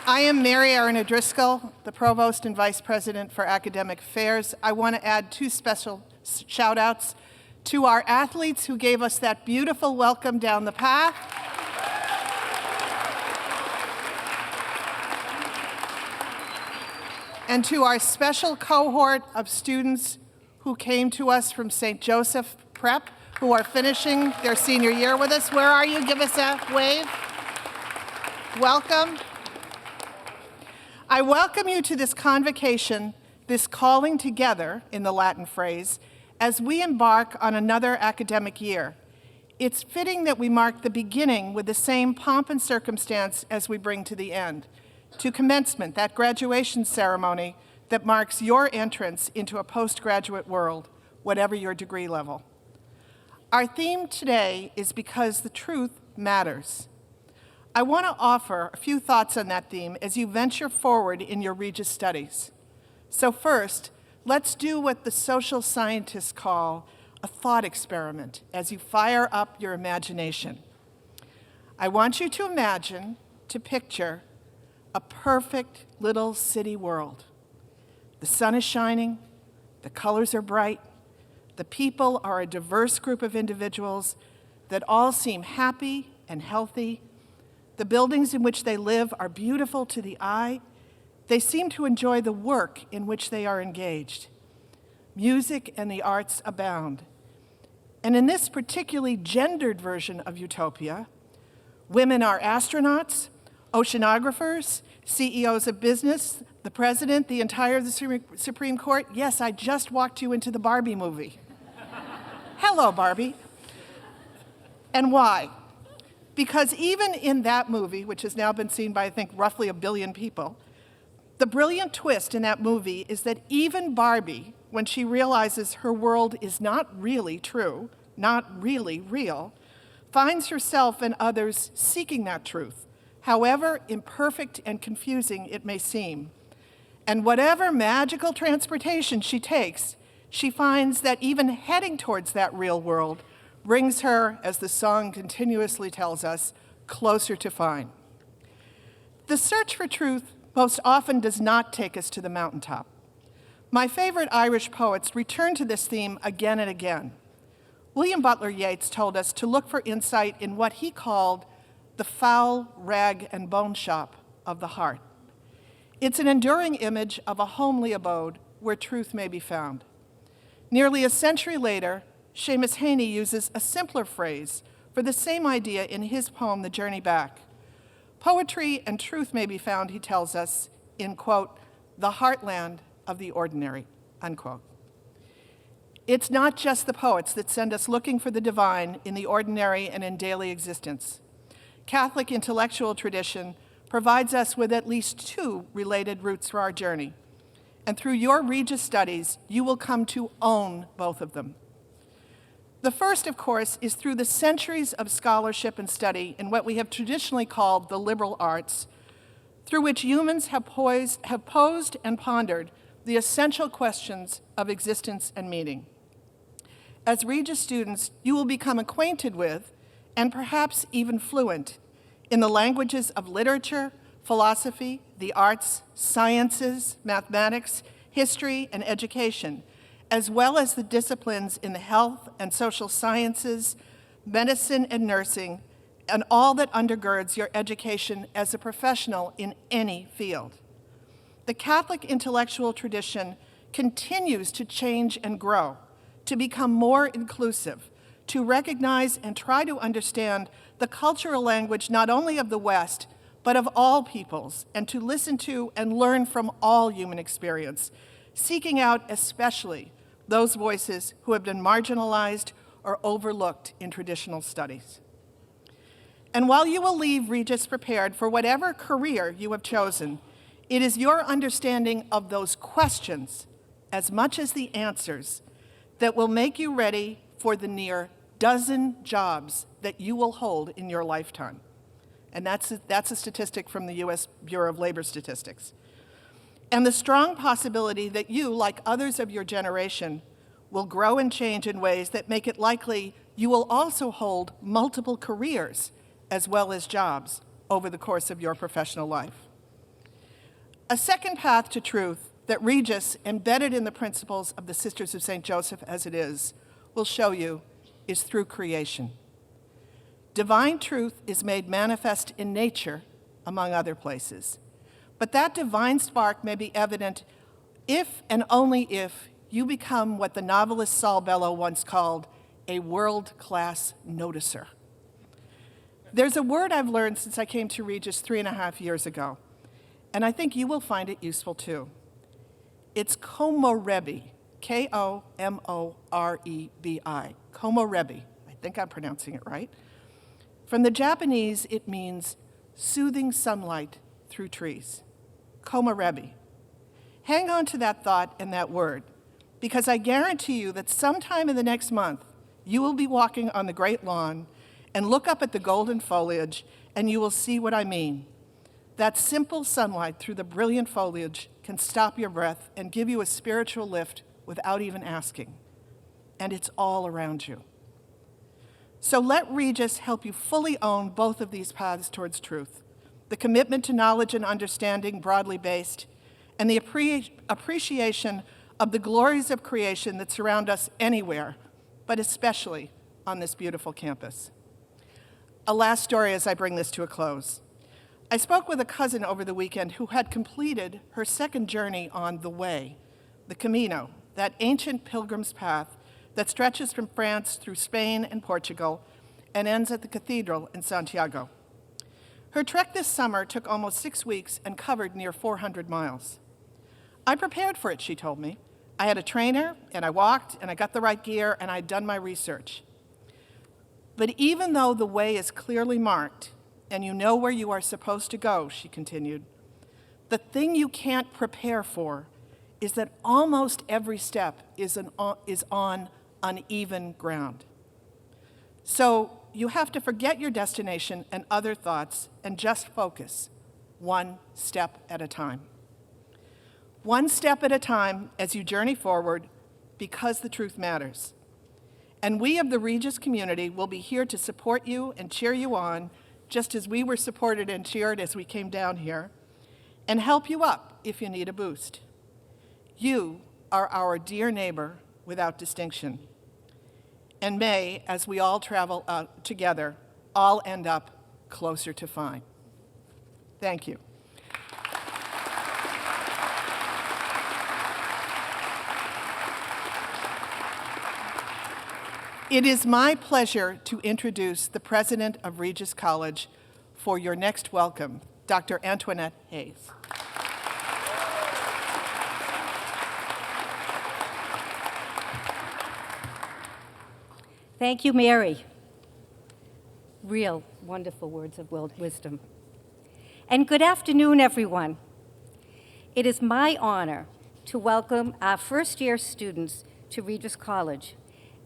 I am Mary Erin O'Driscoll, the Provost and Vice President for Academic Affairs. I want to add two special shout-outs to our athletes who gave us that beautiful welcome down the path. And to our special cohort of students who came to us from St. Joseph Prep, who are finishing their senior year with us. Where are you? Give us a wave. Welcome. I welcome you to this convocation, this calling together, in the Latin phrase, as we embark on another academic year. It's fitting that we mark the beginning with the same pomp and circumstance as we bring to the end, to commencement, that graduation ceremony that marks your entrance into a postgraduate world, whatever your degree level. Our theme today is Because the Truth Matters. I want to offer a few thoughts on that theme as you venture forward in your Regis studies. So first, let's do what the social scientists call a thought experiment as you fire up your imagination. I want you to imagine, to picture, a perfect little city world. The sun is shining, the colors are bright, the people are a diverse group of individuals that all seem happy and healthy. The buildings in which they live are beautiful to the eye. They seem to enjoy the work in which they are engaged. Music and the arts abound. And in this particularly gendered version of utopia, women are astronauts, oceanographers, CEOs of business, the president, the entire of the Supreme Court. Yes, I just walked you into the Barbie movie. Hello, Barbie. And why? Because even in that movie, which has now been seen by, I think, roughly 1 billion people, the brilliant twist in that movie is that even Barbie, when she realizes her world is not really true, not really real, finds herself and others seeking that truth, however imperfect and confusing it may seem. And whatever magical transportation she takes, she finds that even heading towards that real world brings her, as the song continuously tells us, closer to find. The search for truth most often does not take us to the mountaintop. My favorite Irish poets return to this theme again and again. William Butler Yeats told us to look for insight in what he called the foul rag and bone shop of the heart. It's an enduring image of a homely abode where truth may be found. Nearly a century later, Seamus Heaney uses a simpler phrase for the same idea in his poem, The Journey Back. Poetry and truth may be found, he tells us, in, quote, the heartland of the ordinary, unquote. It's not just the poets that send us looking for the divine in the ordinary and in daily existence. Catholic intellectual tradition provides us with at least 2 related routes for our journey. And through your Regis studies, you will come to own both of them. The first, of course, is through the centuries of scholarship and study in what we have traditionally called the liberal arts, through which humans have posed and pondered the essential questions of existence and meaning. As Regis students, you will become acquainted with, and perhaps even fluent, in the languages of literature, philosophy, the arts, sciences, mathematics, history, and education, as well as the disciplines in the health and social sciences, medicine and nursing, and all that undergirds your education as a professional in any field. The Catholic intellectual tradition continues to change and grow, to become more inclusive, to recognize and try to understand the cultural language not only of the West, but of all peoples, and to listen to and learn from all human experience, seeking out especially those voices who have been marginalized or overlooked in traditional studies. And while you will leave Regis prepared for whatever career you have chosen, it is your understanding of those questions, as much as the answers, that will make you ready for the near dozen jobs that you will hold in your lifetime. And that's a statistic from the US Bureau of Labor Statistics. And the strong possibility that you, like others of your generation, will grow and change in ways that make it likely you will also hold multiple careers as well as jobs over the course of your professional life. A second path to truth that Regis, embedded in the principles of the Sisters of St. Joseph as it is, will show you is through creation. Divine truth is made manifest in nature, among other places. But that divine spark may be evident if and only if you become what the novelist Saul Bellow once called a world-class noticer. There's a word I've learned since I came to Regis 3.5 years ago, and I think you will find it useful too. It's commemorate, K-O-M-O-R-E-B-I, commemorate. I think I'm pronouncing it right. From the Japanese, it means soothing sunlight through trees, commemorate. Hang on to that thought and that word, because I guarantee you that sometime in the next month, you will be walking on the great lawn and look up at the golden foliage, and you will see what I mean. That simple sunlight through the brilliant foliage can stop your breath and give you a spiritual lift without even asking. And it's all around you. So let Regis help you fully own both of these paths towards truth. The commitment to knowledge and understanding broadly based, and the appreciation of the glories of creation that surround us anywhere, but especially on this beautiful campus. A last story as I bring this to a close. I spoke with a cousin over the weekend who had completed her second journey on the Way, the Camino, that ancient pilgrim's path that stretches from France through Spain and Portugal and ends at the cathedral in Santiago. Her trek this summer took almost 6 weeks and covered near 400 miles. I prepared for it, she told me. I had a trainer, and I walked, and I got the right gear, and I'd done my research. But even though the way is clearly marked, and you know where you are supposed to go, she continued, the thing you can't prepare for is that almost every step is on uneven ground. So you have to forget your destination and other thoughts and just focus, one step at a time. One step at a time as you journey forward, because the truth matters. And we of the Regis community will be here to support you and cheer you on, just as we were supported and cheered as we came down here, and help you up if you need a boost. You are our dear neighbor without distinction. And may, as we all travel together, all end up closer to fine. Thank you. It is my pleasure to introduce the president of Regis College for your next welcome, Dr. Antoinette Hayes. Thank you, Mary. Real wonderful words of wisdom. And good afternoon, everyone. It is my honor to welcome our first-year students to Regis College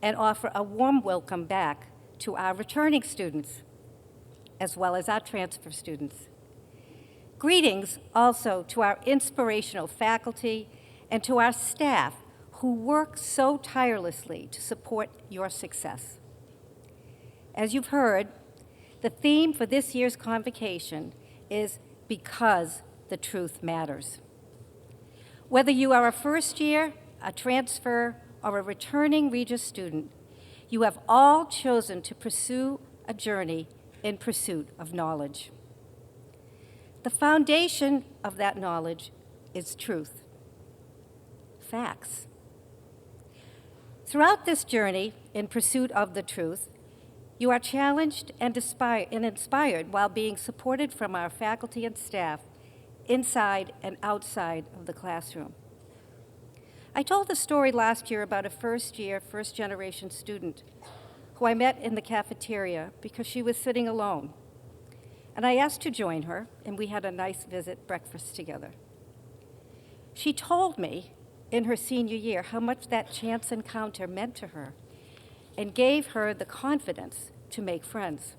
and offer a warm welcome back to our returning students, as well as our transfer students. Greetings also to our inspirational faculty and to our staff who work so tirelessly to support your success. As you've heard, the theme for this year's convocation is Because the Truth Matters. Whether you are a first year, a transfer, or a returning Regis student, you have all chosen to pursue a journey in pursuit of knowledge. The foundation of that knowledge is truth, facts. Throughout this journey in pursuit of the truth, you are challenged and inspired while being supported from our faculty and staff inside and outside of the classroom. I told the story last year about a first-year, first-generation student who I met in the cafeteria because she was sitting alone. And I asked to join her, and we had a nice breakfast together. She told me in her senior year how much that chance encounter meant to her and gave her the confidence to make friends.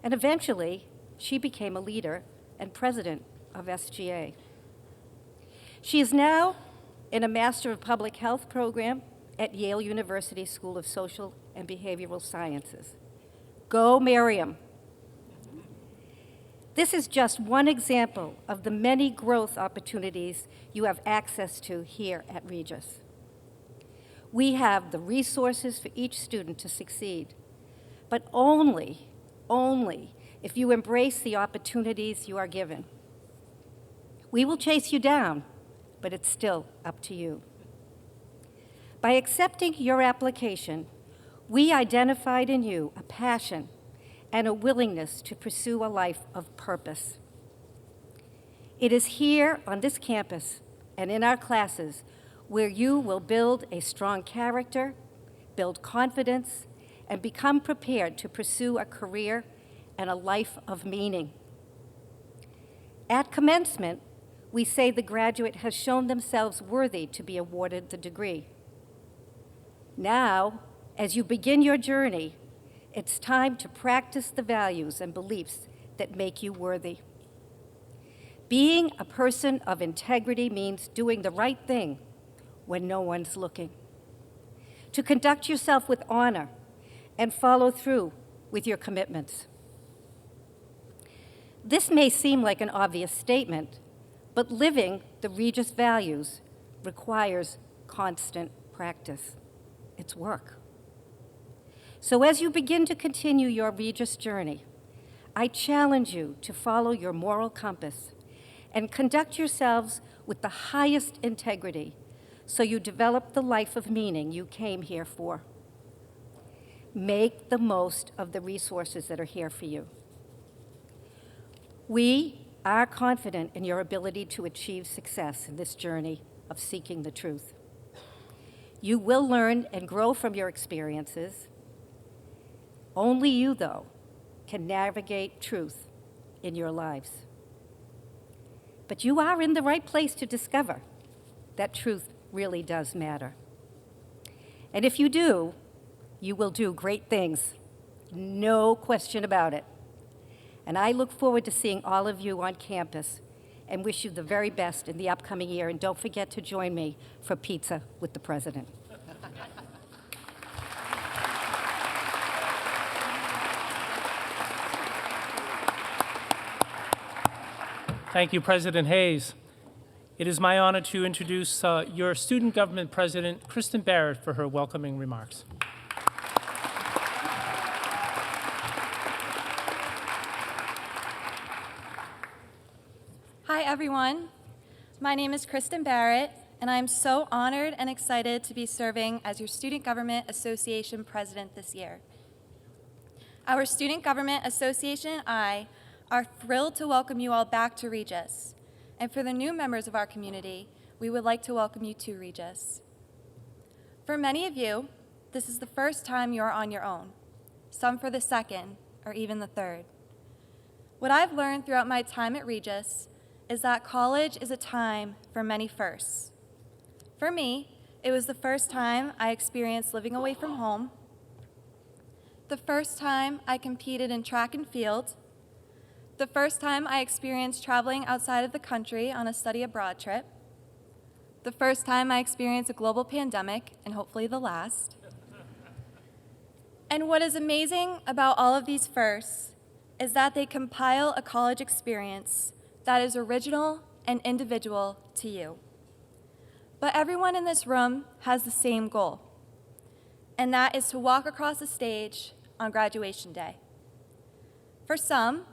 And eventually, she became a leader and president of SGA. She is now in a Master of Public Health program at Yale University School of Social and Behavioral Sciences. Go, Miriam. This is just one example of the many growth opportunities you have access to here at Regis. We have the resources for each student to succeed, but only if you embrace the opportunities you are given. We will chase you down, but it's still up to you. By accepting your application, we identified in you a passion and a willingness to pursue a life of purpose. It is here on this campus and in our classes where you will build a strong character, build confidence, and become prepared to pursue a career and a life of meaning. At commencement, we say the graduate has shown themselves worthy to be awarded the degree. Now, as you begin your journey, it's time to practice the values and beliefs that make you worthy. Being a person of integrity means doing the right thing when no one's looking. To conduct yourself with honor and follow through with your commitments. This may seem like an obvious statement, but living the Regis values requires constant practice. It's work. So as you begin to continue your Regis journey, I challenge you to follow your moral compass and conduct yourselves with the highest integrity so you develop the life of meaning you came here for. Make the most of the resources that are here for you. We are confident in your ability to achieve success in this journey of seeking the truth. You will learn and grow from your experiences. Only you, though, can navigate truth in your lives. But you are in the right place to discover that truth really does matter. And if you do, you will do great things, no question about it. And I look forward to seeing all of you on campus and wish you the very best in the upcoming year. And don't forget to join me for pizza with the president. Thank you, President Hayes. It is my honor to introduce your Student Government President, Kristen Barrett, for her welcoming remarks. Hi, everyone. My name is Kristen Barrett, and I'm so honored and excited to be serving as your Student Government Association President this year. Our Student Government Association and I are thrilled to welcome you all back to Regis. And for the new members of our community, we would like to welcome you to Regis. For many of you, this is the first time you're on your own, some for the second or even the third. What I've learned throughout my time at Regis is that college is a time for many firsts. For me, it was the first time I experienced living away from home, the first time I competed in track and field, the first time I experienced traveling outside of the country on a study abroad trip, the first time I experienced a global pandemic, and hopefully the last. And what is amazing about all of these firsts is that they compile a college experience that is original and individual to you. But everyone in this room has the same goal, and that is to walk across the stage on graduation day. For some,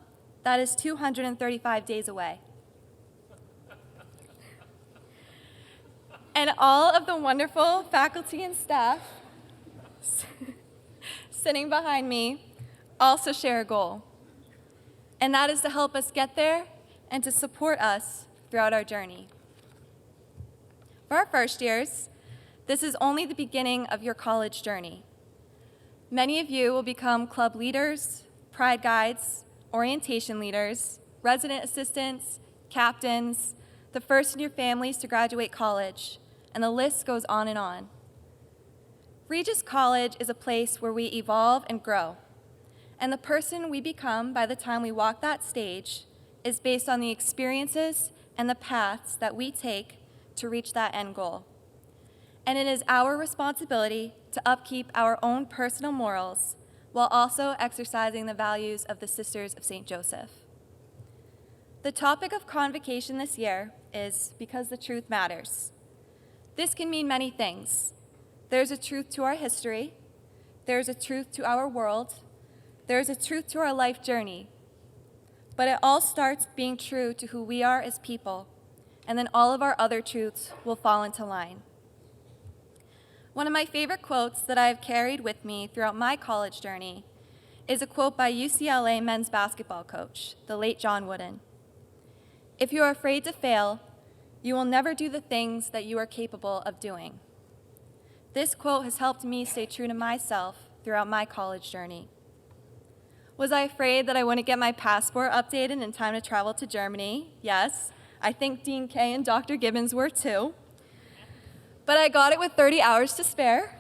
that is 235 days away. And all of the wonderful faculty and staff sitting behind me also share a goal, and that is to help us get there and to support us throughout our journey. For our first years, this is only the beginning of your college journey. Many of you will become club leaders, pride guides, orientation leaders, resident assistants, captains, the first in your families to graduate college, and the list goes on and on. Regis College is a place where we evolve and grow, and the person we become by the time we walk that stage is based on the experiences and the paths that we take to reach that end goal. And it is our responsibility to upkeep our own personal morals while also exercising the values of the Sisters of St. Joseph. The topic of Convocation this year is Because the Truth Matters. This can mean many things. There's a truth to our history, there's a truth to our world, there's a truth to our life journey. But it all starts being true to who we are as people, and then all of our other truths will fall into line. One of my favorite quotes that I have carried with me throughout my college journey is a quote by UCLA men's basketball coach, the late John Wooden. "If you are afraid to fail, you will never do the things that you are capable of doing." This quote has helped me stay true to myself throughout my college journey. Was I afraid that I wouldn't get my passport updated in time to travel to Germany? Yes, I think Dean Kay and Dr. Gibbons were too. But I got it with 30 hours to spare.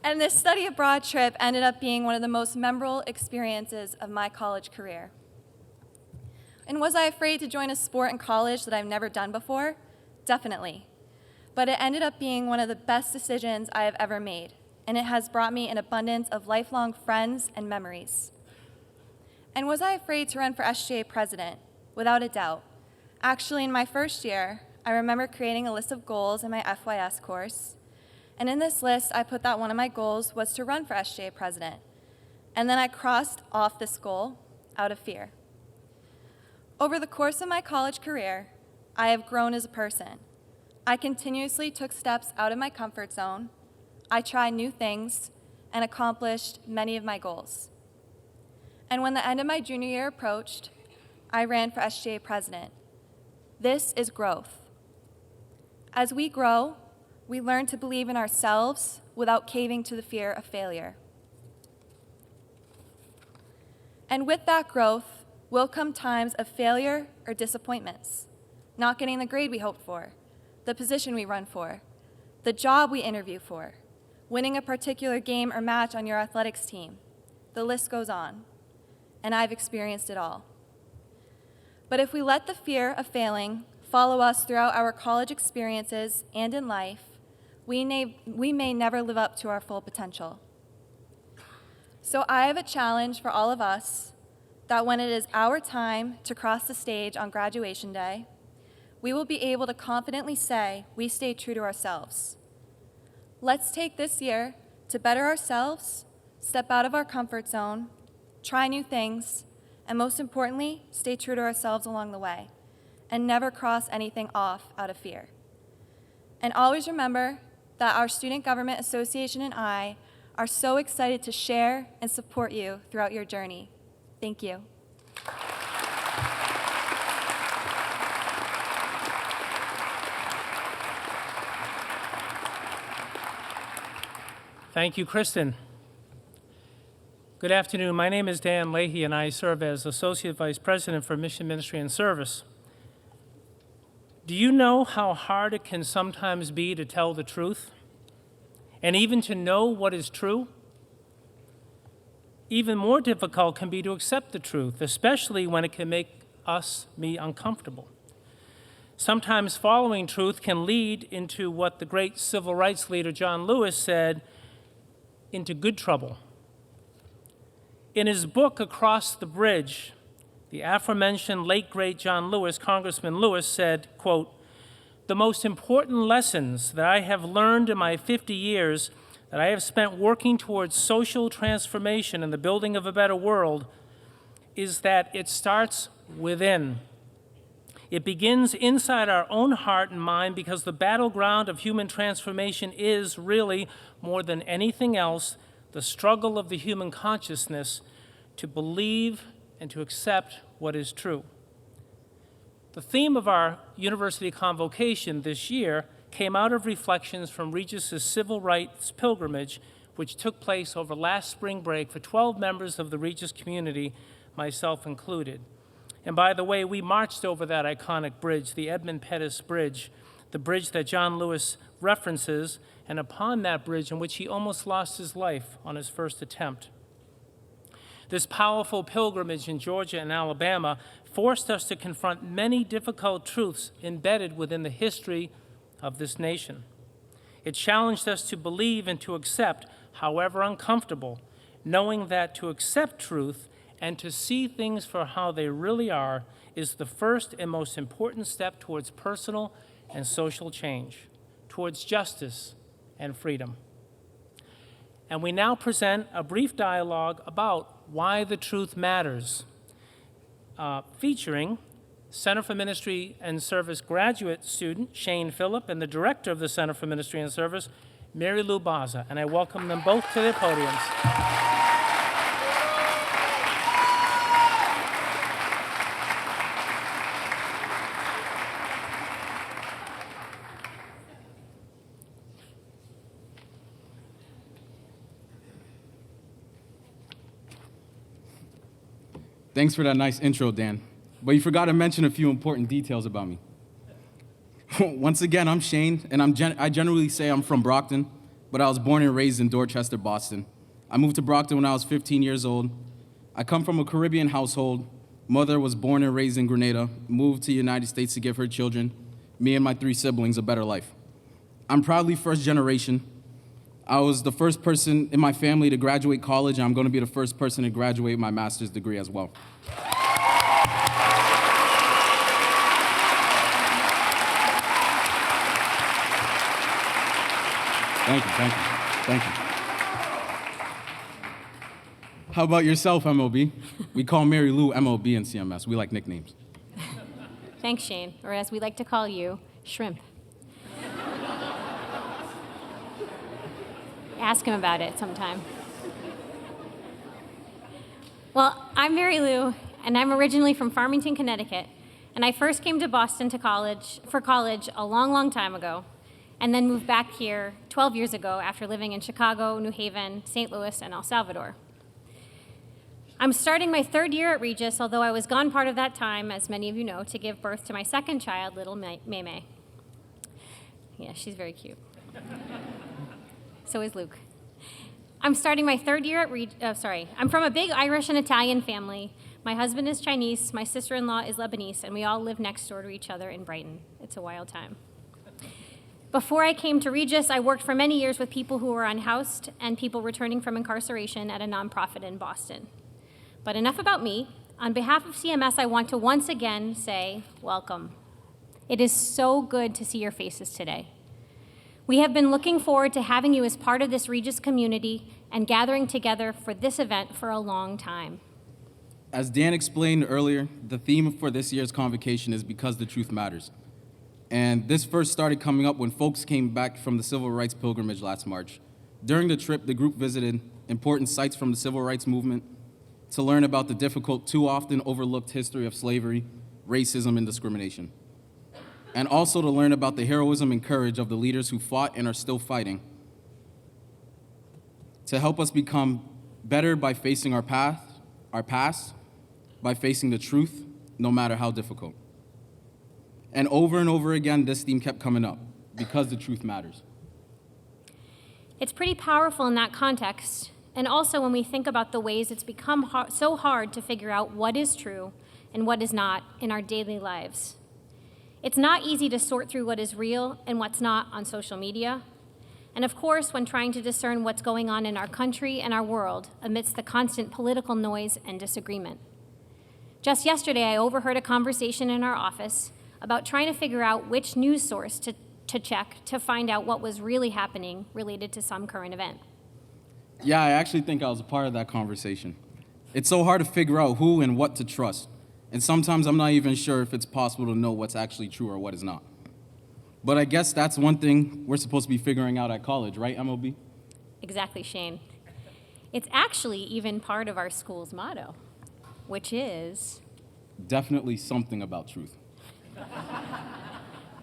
And this study abroad trip ended up being one of the most memorable experiences of my college career. And was I afraid to join a sport in college that I've never done before? Definitely. But it ended up being one of the best decisions I have ever made, and it has brought me an abundance of lifelong friends and memories. And was I afraid to run for SGA president? Without a doubt. Actually, in my first year, I remember creating a list of goals in my FYS course, and in this list, I put that one of my goals was to run for SGA president, and then I crossed off this goal out of fear. Over the course of my college career, I have grown as a person. I continuously took steps out of my comfort zone, I tried new things, and accomplished many of my goals. And when the end of my junior year approached, I ran for SGA president. This is growth. As we grow, we learn to believe in ourselves without caving to the fear of failure. And with that growth will come times of failure or disappointments, not getting the grade we hoped for, the position we run for, the job we interview for, winning a particular game or match on your athletics team. The list goes on, and I've experienced it all. But if we let the fear of failing follow us throughout our college experiences and in life, we may never live up to our full potential. So I have a challenge for all of us that when it is our time to cross the stage on graduation day, we will be able to confidently say we stayed true to ourselves. Let's take this year to better ourselves, step out of our comfort zone, try new things, and most importantly, stay true to ourselves along the way, and never cross anything off out of fear. And always remember that our Student Government Association and I are so excited to share and support you throughout your journey. Thank you. Thank you, Kristen. Good afternoon. My name is Dan Leahy, and I serve as Associate Vice President for Mission Ministry and Service. Do you know how hard it can sometimes be to tell the truth, and even to know what is true? Even more difficult can be to accept the truth, especially when it can make me uncomfortable. Sometimes following truth can lead into what the great civil rights leader John Lewis said, into good trouble. In his book, Across the Bridge, the aforementioned late, great John Lewis, Congressman Lewis, said, quote, "The most important lessons that I have learned in my 50 years that I have spent working towards social transformation and the building of a better world is that it starts within. It begins inside our own heart and mind because the battleground of human transformation is really, more than anything else, the struggle of the human consciousness to believe and to accept what is true." The theme of our university convocation this year came out of reflections from Regis's civil rights pilgrimage, which took place over last spring break for 12 members of the Regis community, myself included. And by the way, we marched over that iconic bridge, the Edmund Pettus Bridge, the bridge that John Lewis references, and upon that bridge in which he almost lost his life on his first attempt. This powerful pilgrimage in Georgia and Alabama forced us to confront many difficult truths embedded within the history of this nation. It challenged us to believe and to accept, however uncomfortable, knowing that to accept truth and to see things for how they really are is the first and most important step towards personal and social change, towards justice and freedom. And we now present a brief dialogue about why the truth matters, featuring Center for Ministry and Service graduate student Shane Phillip and the director of the Center for Ministry and Service, Mary Lou Baza. And I welcome them both to their podiums. Thanks for that nice intro, Dan. But you forgot to mention a few important details about me. Once again, I'm Shane, and I generally say I'm from Brockton, but I was born and raised in Dorchester, Boston. I moved to Brockton when I was 15 years old. I come from a Caribbean household. Mother was born and raised in Grenada, moved to the United States to give her children, me and my 3 siblings, a better life. I'm proudly first generation. I was the first person in my family to graduate college, and I'm going to be the first person to graduate my master's degree as well. Thank you. How about yourself, MLB? We call Mary Lou MLB in CMS. We like nicknames. Thanks, Shane, or as we like to call you, Shrimp. Ask him about it sometime. Well, I'm Mary Lou, and I'm originally from Farmington, Connecticut, and I first came to Boston for college a long, long time ago, and then moved back here 12 years ago after living in Chicago, New Haven, St. Louis, and El Salvador. I'm starting my 3rd year at Regis, although I was gone part of that time, as many of you know, to give birth to my 2nd child, little May. Yeah, she's very cute. So is Luke. I'm starting my 3rd year at I'm from a big Irish and Italian family. My husband is Chinese, my sister-in-law is Lebanese, and we all live next door to each other in Brighton. It's a wild time. Before I came to Regis, I worked for many years with people who were unhoused and people returning from incarceration at a nonprofit in Boston. But enough about me. On behalf of CMS, I want to once again say welcome. It is so good to see your faces today. We have been looking forward to having you as part of this Regis community and gathering together for this event for a long time. As Dan explained earlier, the theme for this year's convocation is Because the Truth Matters. And this first started coming up when folks came back from the Civil Rights Pilgrimage last March. During the trip, the group visited important sites from the Civil Rights Movement to learn about the difficult, too often overlooked history of slavery, racism, and discrimination. And also to learn about the heroism and courage of the leaders who fought and are still fighting to help us become better by facing our past, by facing the truth, no matter how difficult. And over again, this theme kept coming up, because the truth matters. It's pretty powerful in that context, and also when we think about the ways it's become so hard to figure out what is true and what is not in our daily lives. It's not easy to sort through what is real and what's not on social media. And of course, when trying to discern what's going on in our country and our world amidst the constant political noise and disagreement. Just yesterday, I overheard a conversation in our office about trying to figure out which news source to check to find out what was really happening related to some current event. Yeah, I actually think I was a part of that conversation. It's so hard to figure out who and what to trust. And sometimes I'm not even sure if it's possible to know what's actually true or what is not. But I guess that's one thing we're supposed to be figuring out at college, right, MLB? Exactly, Shane. It's actually even part of our school's motto, which is... Definitely something about truth.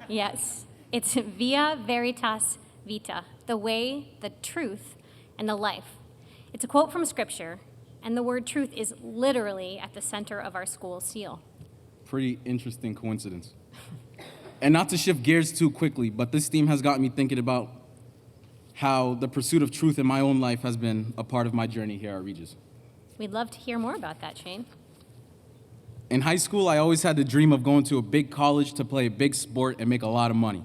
Yes, it's via veritas vita, the way, the truth, and the life. It's a quote from Scripture, and the word truth is literally at the center of our school seal. Pretty interesting coincidence. And not to shift gears too quickly, but this theme has got me thinking about how the pursuit of truth in my own life has been a part of my journey here at Regis. We'd love to hear more about that, Shane. In high school, I always had the dream of going to a big college to play a big sport and make a lot of money.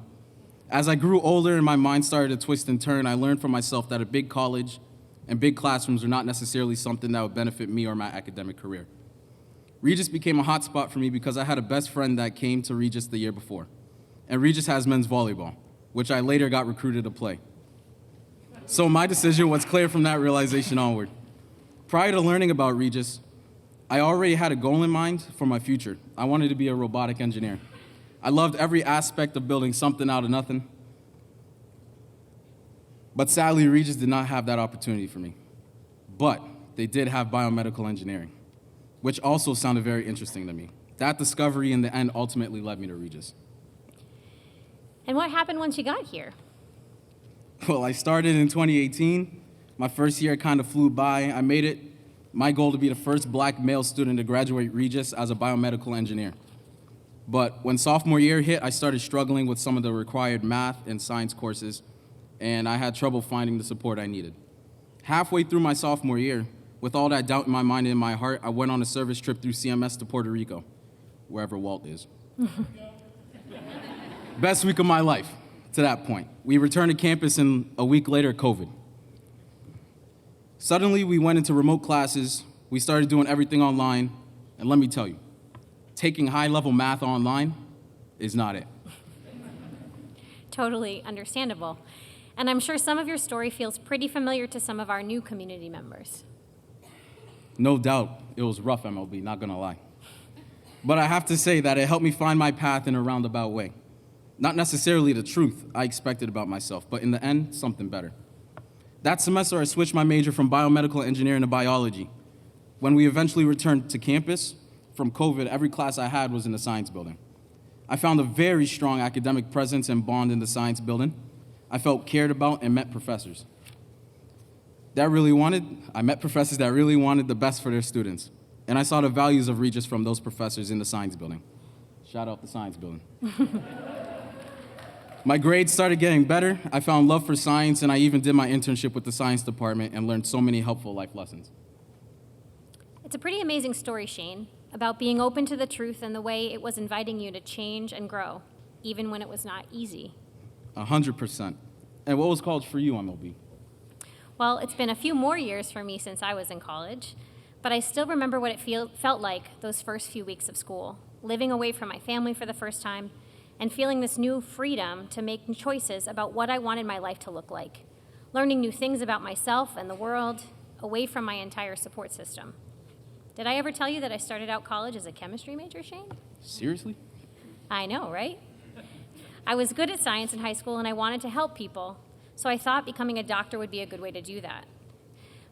As I grew older and my mind started to twist and turn, I learned for myself that a big college and big classrooms are not necessarily something that would benefit me or my academic career. Regis became a hotspot for me because I had a best friend that came to Regis the year before. And Regis has men's volleyball, which I later got recruited to play. So my decision was clear from that realization onward. Prior to learning about Regis, I already had a goal in mind for my future. I wanted to be a robotic engineer. I loved every aspect of building something out of nothing. But sadly, Regis did not have that opportunity for me. But they did have biomedical engineering, which also sounded very interesting to me. That discovery in the end ultimately led me to Regis. And what happened once you got here? Well, I started in 2018. My first year kind of flew by. I made it my goal to be the first black male student to graduate Regis as a biomedical engineer. But when sophomore year hit, I started struggling with some of the required math and science courses, and I had trouble finding the support I needed. Halfway through my sophomore year, with all that doubt in my mind and in my heart, I went on a service trip through CMS to Puerto Rico, wherever Walt is. Best week of my life to that point. We returned to campus, and a week later, COVID. Suddenly, we went into remote classes. We started doing everything online, and let me tell you, taking high-level math online is not it. Totally understandable. And I'm sure some of your story feels pretty familiar to some of our new community members. No doubt, it was rough, MLB, not gonna lie. But I have to say that it helped me find my path in a roundabout way. Not necessarily the truth I expected about myself, but in the end, something better. That semester, I switched my major from biomedical engineering to biology. When we eventually returned to campus, from COVID, every class I had was in the science building. I found a very strong academic presence and bond in the science building. I felt cared about and met professors. I met professors that really wanted the best for their students. And I saw the values of Regis from those professors in the science building. Shout out the science building. My grades started getting better. I found love for science, and I even did my internship with the science department and learned so many helpful life lessons. It's a pretty amazing story, Shane, about being open to the truth and the way it was inviting you to change and grow, even when it was not easy. 100%. And what was college for you, MLB? Well, it's been a few more years for me since I was in college, but I still remember what it felt like those first few weeks of school, living away from my family for the first time, and feeling this new freedom to make choices about what I wanted my life to look like, learning new things about myself and the world, away from my entire support system. Did I ever tell you that I started out college as a chemistry major, Shane? Seriously? I know, right? I was good at science in high school, and I wanted to help people, so I thought becoming a doctor would be a good way to do that.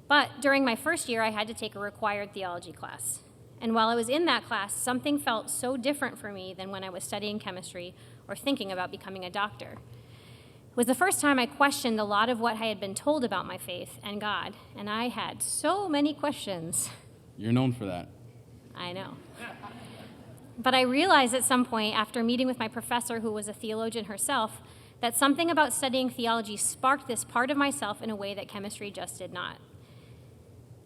But during my first year, I had to take a required theology class. And while I was in that class, something felt so different for me than when I was studying chemistry or thinking about becoming a doctor. It was the first time I questioned a lot of what I had been told about my faith and God, and I had so many questions. You're known for that. I know. But I realized at some point, after meeting with my professor, who was a theologian herself, that something about studying theology sparked this part of myself in a way that chemistry just did not.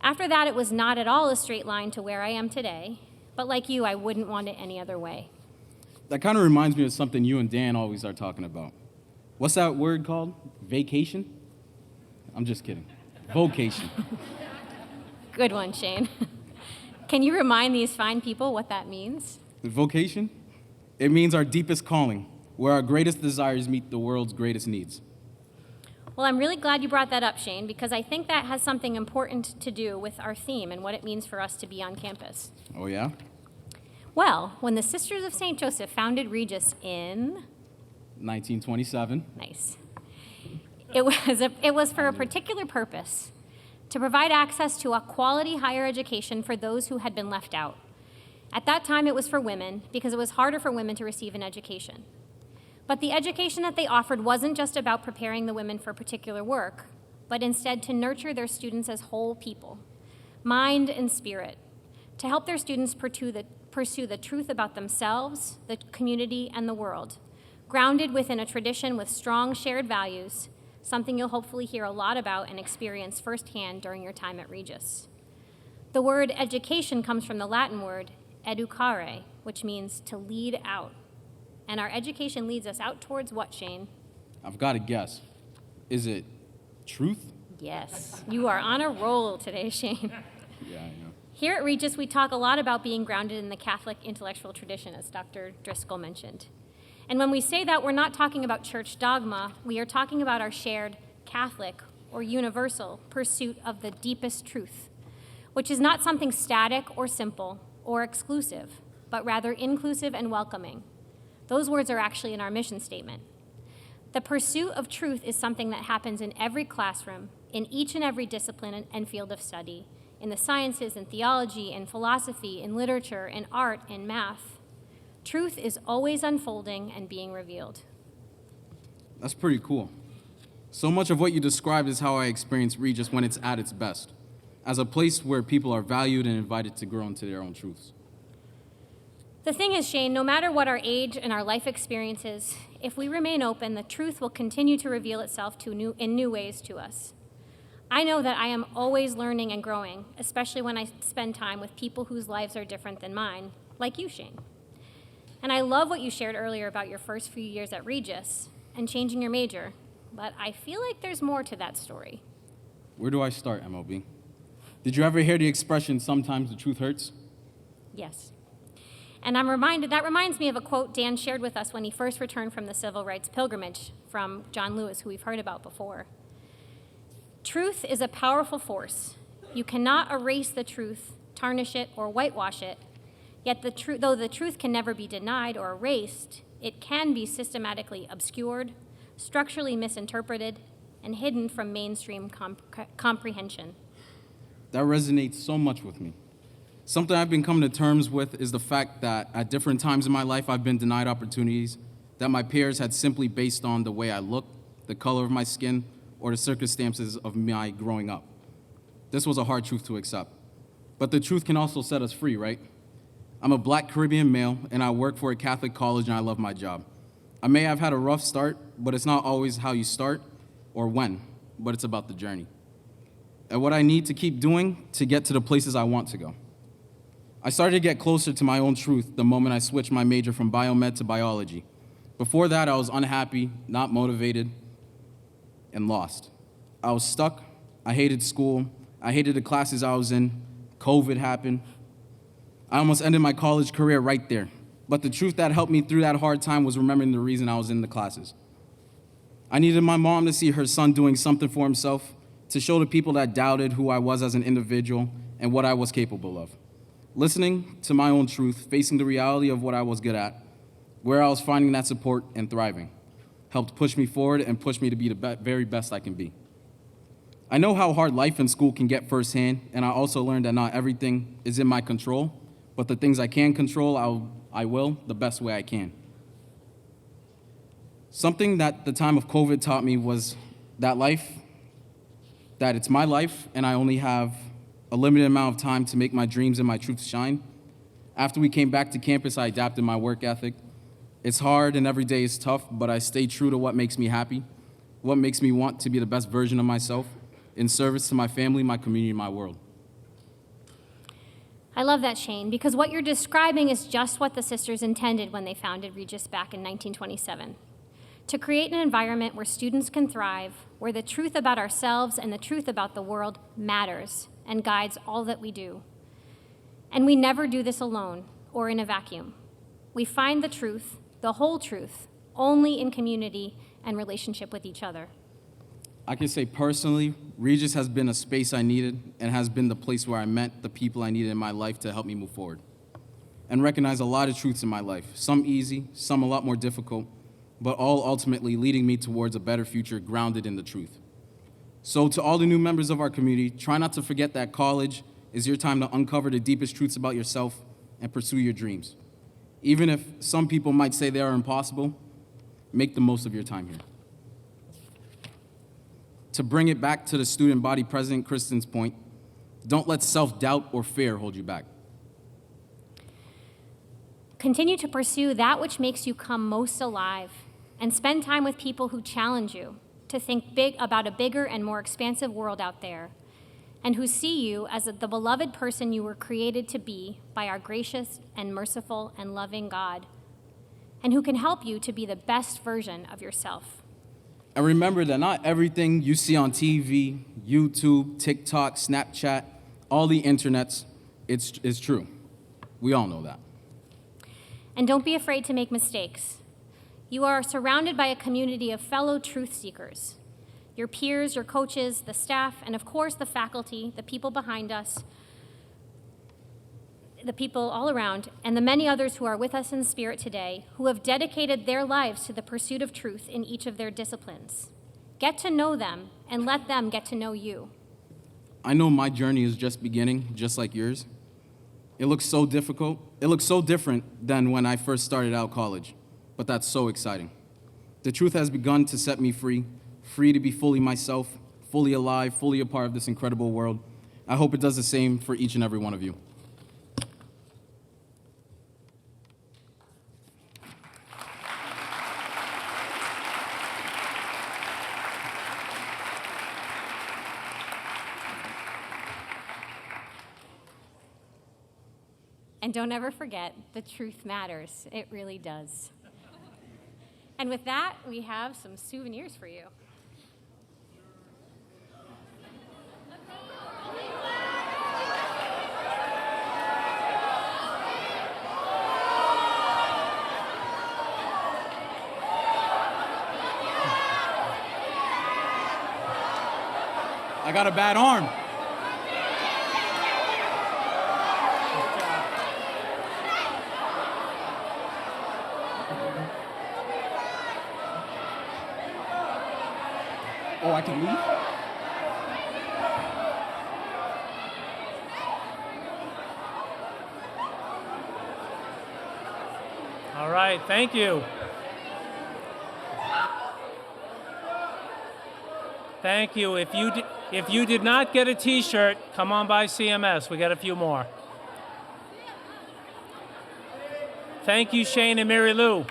After that, it was not at all a straight line to where I am today, but like you, I wouldn't want it any other way. That kind of reminds me of something you and Dan always are talking about. What's that word called? Vacation? I'm just kidding. Vocation. Good one, Shane. Can you remind these fine people what that means? Vocation? It means our deepest calling, where our greatest desires meet the world's greatest needs. Well, I'm really glad you brought that up, Shane, because I think that has something important to do with our theme and what it means for us to be on campus. Oh, yeah? Well, when the Sisters of St. Joseph founded Regis in 1927. Nice. It was for a particular purpose, to provide access to a quality higher education for those who had been left out. At that time, it was for women, because it was harder for women to receive an education. But the education that they offered wasn't just about preparing the women for particular work, but instead to nurture their students as whole people, mind and spirit, to help their students pursue the truth about themselves, the community, and the world, grounded within a tradition with strong shared values, something you'll hopefully hear a lot about and experience firsthand during your time at Regis. The word education comes from the Latin word educare, which means to lead out. And our education leads us out towards what, Shane? I've got to guess. Is it truth? Yes, you are on a roll today, Shane. Yeah, I know. Here at Regis, we talk a lot about being grounded in the Catholic intellectual tradition, as Dr. Driscoll mentioned. And when we say that, we're not talking about church dogma. We are talking about our shared Catholic or universal pursuit of the deepest truth, which is not something static or simple or exclusive, but rather inclusive and welcoming. Those words are actually in our mission statement. The pursuit of truth is something that happens in every classroom, in each and every discipline and field of study, in the sciences, in theology, in philosophy, in literature, in art, in math. Truth is always unfolding and being revealed. That's pretty cool. So much of what you described is how I experience Regis when it's at its best, as a place where people are valued and invited to grow into their own truths. The thing is, Shane, no matter what our age and our life experiences, if we remain open, the truth will continue to reveal itself in new ways to us. I know that I am always learning and growing, especially when I spend time with people whose lives are different than mine, like you, Shane. And I love what you shared earlier about your first few years at Regis and changing your major, but I feel like there's more to that story. Where do I start, MLB? Did you ever hear the expression, sometimes the truth hurts? Yes. And that reminds me of a quote Dan shared with us when he first returned from the civil rights pilgrimage from John Lewis, who we've heard about before. Truth is a powerful force. You cannot erase the truth, tarnish it, or whitewash it. Yet though the truth can never be denied or erased, it can be systematically obscured, structurally misinterpreted, and hidden from mainstream comprehension. That resonates so much with me. Something I've been coming to terms with is the fact that at different times in my life, I've been denied opportunities that my peers had simply based on the way I look, the color of my skin, or the circumstances of my growing up. This was a hard truth to accept. But the truth can also set us free, right? I'm a Black Caribbean male, and I work for a Catholic college, and I love my job. I may have had a rough start, but it's not always how you start or when, but it's about the journey. And what I need to keep doing to get to the places I want to go. I started to get closer to my own truth the moment I switched my major from biomed to biology. Before that, I was unhappy, not motivated, and lost. I was stuck. I hated school. I hated the classes I was in. COVID happened. I almost ended my college career right there. But the truth that helped me through that hard time was remembering the reason I was in the classes. I needed my mom to see her son doing something for himself, to show the people that doubted who I was as an individual and what I was capable of. Listening to my own truth, facing the reality of what I was good at, where I was finding that support and thriving, helped push me forward and push me to be the very best I can be. I know how hard life in school can get firsthand, and I also learned that not everything is in my control, but the things I can control, I will the best way I can. Something that the time of COVID taught me was that it's my life, and I only have a limited amount of time to make my dreams and my truth shine. After we came back to campus, I adapted my work ethic. It's hard and every day is tough, but I stay true to what makes me happy, what makes me want to be the best version of myself in service to my family, my community, my world. I love that, Shane, because what you're describing is just what the sisters intended when they founded Regis back in 1927. To create an environment where students can thrive, where the truth about ourselves and the truth about the world matters and guides all that we do. And we never do this alone or in a vacuum. We find the truth, the whole truth, only in community and relationship with each other. I can say personally, Regis has been a space I needed and has been the place where I met the people I needed in my life to help me move forward and recognize a lot of truths in my life, some easy, some a lot more difficult, but all ultimately leading me towards a better future grounded in the truth. So to all the new members of our community, try not to forget that college is your time to uncover the deepest truths about yourself and pursue your dreams. Even if some people might say they are impossible, make the most of your time here. To bring it back to the student body president Kristen's point, don't let self-doubt or fear hold you back. Continue to pursue that which makes you come most alive and spend time with people who challenge you to think big about a bigger and more expansive world out there, and who see you as the beloved person you were created to be by our gracious and merciful and loving God, and who can help you to be the best version of yourself. And remember that not everything you see on TV, YouTube, TikTok, Snapchat, all the internets, is true. We all know that. And don't be afraid to make mistakes. You are surrounded by a community of fellow truth seekers. Your peers, your coaches, the staff, and of course the faculty, the people behind us, the people all around, and the many others who are with us in spirit today, who have dedicated their lives to the pursuit of truth in each of their disciplines. Get to know them and let them get to know you. I know my journey is just beginning, just like yours. It looks so difficult. It looks so different than when I first started out college, but that's so exciting. The truth has begun to set me free, free to be fully myself, fully alive, fully a part of this incredible world. I hope it does the same for each and every one of you. And don't ever forget, the truth matters. It really does. And with that, we have some souvenirs for you. I got a bad arm. Oh, I can leave? All right, thank you. Thank you. If you did not get a T-shirt, come on by CMS. We got a few more. Thank you, Shane and Mary Lou.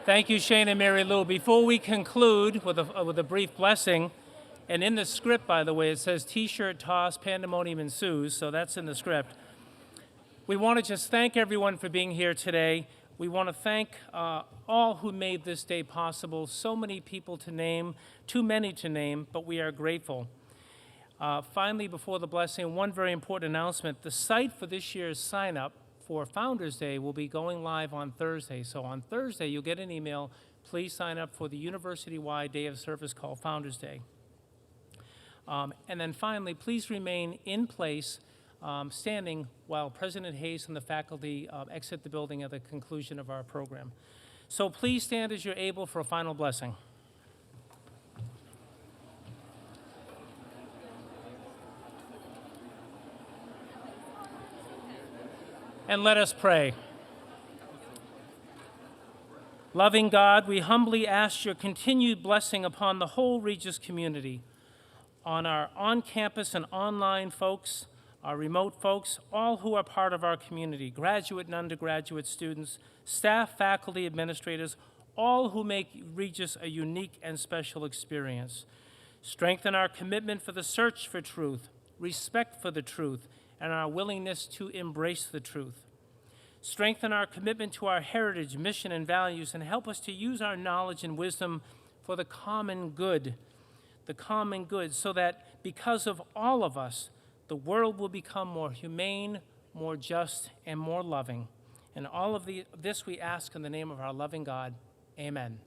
Thank you, Shane and Mary Lou. Before we conclude with a brief blessing, and in the script, by the way, it says T-shirt toss, pandemonium ensues, so that's in the script. We want to just thank everyone for being here today. We want to thank all who made this day possible. So many people to name, too many to name, but we are grateful. Finally, before the blessing, one very important announcement. The site for this year's sign-up for Founders Day will be going live on Thursday. So on Thursday, you'll get an email. Please sign up for the university-wide day of service called Founders Day. And then finally, please remain in place, standing while President Hayes and the faculty exit the building at the conclusion of our program. So please stand as you're able for a final blessing. And let us pray. Loving God, we humbly ask your continued blessing upon the whole Regis community, on our on-campus and online folks, our remote folks, all who are part of our community, graduate and undergraduate students, staff, faculty, administrators, all who make Regis a unique and special experience. Strengthen our commitment for the search for truth, respect for the truth, and our willingness to embrace the truth. Strengthen our commitment to our heritage, mission, and values, and help us to use our knowledge and wisdom for the common good, so that because of all of us, the world will become more humane, more just, and more loving. And all of this we ask in the name of our loving God. Amen.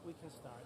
We can start.